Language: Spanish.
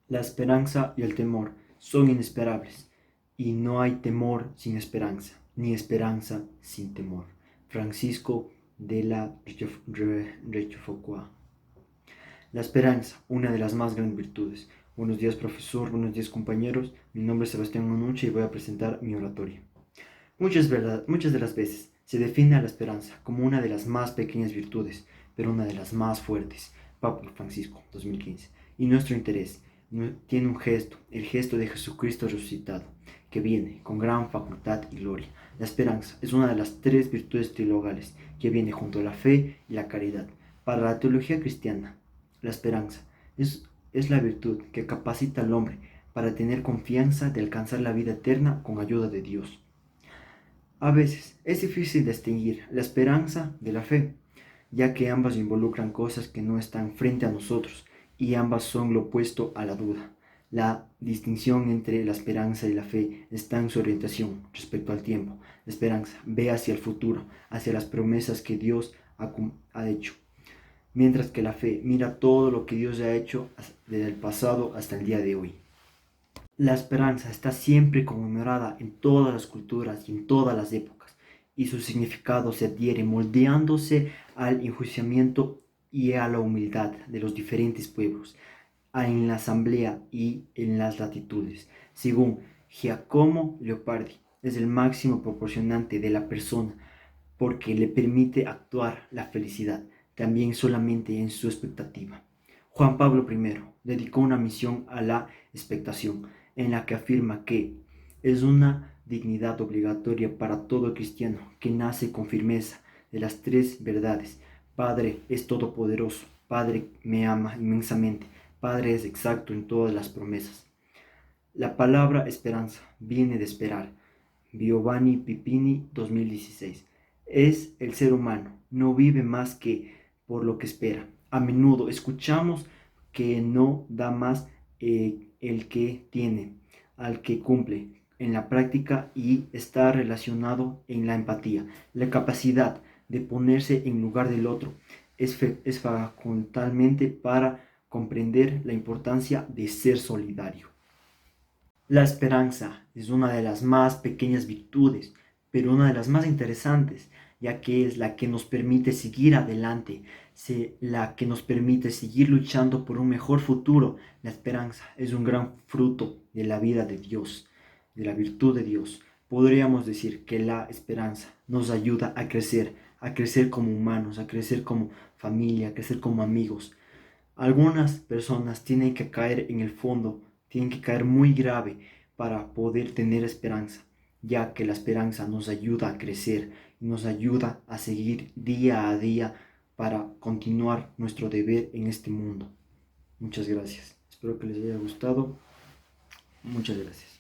La esperanza y el temor son inesperables, y no hay temor sin esperanza, ni esperanza sin temor. Francisco de la Rochefoucauld. La esperanza, una de las más grandes virtudes. Buenos días, profesor, buenos días, compañeros. Mi nombre es Sebastián Manucci y voy a presentar mi oratorio. Muchas de las veces se define a la esperanza como una de las más pequeñas virtudes, pero una de las más fuertes. Papa Francisco, 2015. Y nuestro interés tiene un gesto, el gesto de Jesucristo resucitado, que viene con gran facultad y gloria. La esperanza es una de las tres virtudes teologales que viene junto a la fe y la caridad. Para la teología cristiana, la esperanza es la virtud que capacita al hombre para tener confianza de alcanzar la vida eterna con ayuda de Dios. A veces es difícil distinguir la esperanza de la fe, ya que ambas involucran cosas que no están frente a nosotros y ambas son lo opuesto a la duda. La distinción entre la esperanza y la fe está en su orientación respecto al tiempo. La esperanza ve hacia el futuro, hacia las promesas que Dios ha hecho, mientras que la fe mira todo lo que Dios ha hecho desde el pasado hasta el día de hoy. La esperanza está siempre conmemorada en todas las culturas y en todas las épocas, y su significado se adhiere moldeándose al enjuiciamiento y a la humildad de los diferentes pueblos, en la asamblea y en las latitudes. Según Giacomo Leopardi, es el máximo proporcionante de la persona porque le permite actuar la felicidad, también solamente en su expectativa. Juan Pablo I dedicó una misión a la expectación, en la que afirma que es una dignidad obligatoria para todo cristiano que nace con firmeza de las tres verdades. Padre es todopoderoso, Padre me ama inmensamente, Padre es exacto en todas las promesas. La palabra esperanza viene de esperar. Giovanni Pipini, 2016. Es el ser humano, no vive más que por lo que espera. A menudo escuchamos que no da más el que tiene al que cumple en la práctica y está relacionado en la empatía. La capacidad de ponerse en lugar del otro es facultalmente para comprender la importancia de ser solidario. La esperanza es una de las más pequeñas virtudes, pero una de las más interesantes, ya que es la que nos permite seguir adelante, la que nos permite seguir luchando por un mejor futuro. La esperanza es un gran fruto de la vida de Dios, de la virtud de Dios. Podríamos decir que la esperanza nos ayuda a crecer como humanos, a crecer como familia, a crecer como amigos. Algunas personas tienen que caer en el fondo, tienen que caer muy grave para poder tener esperanza, ya que la esperanza nos ayuda a crecer y nos ayuda a seguir día a día para continuar nuestro deber en este mundo. Muchas gracias. Espero que les haya gustado. Muchas gracias.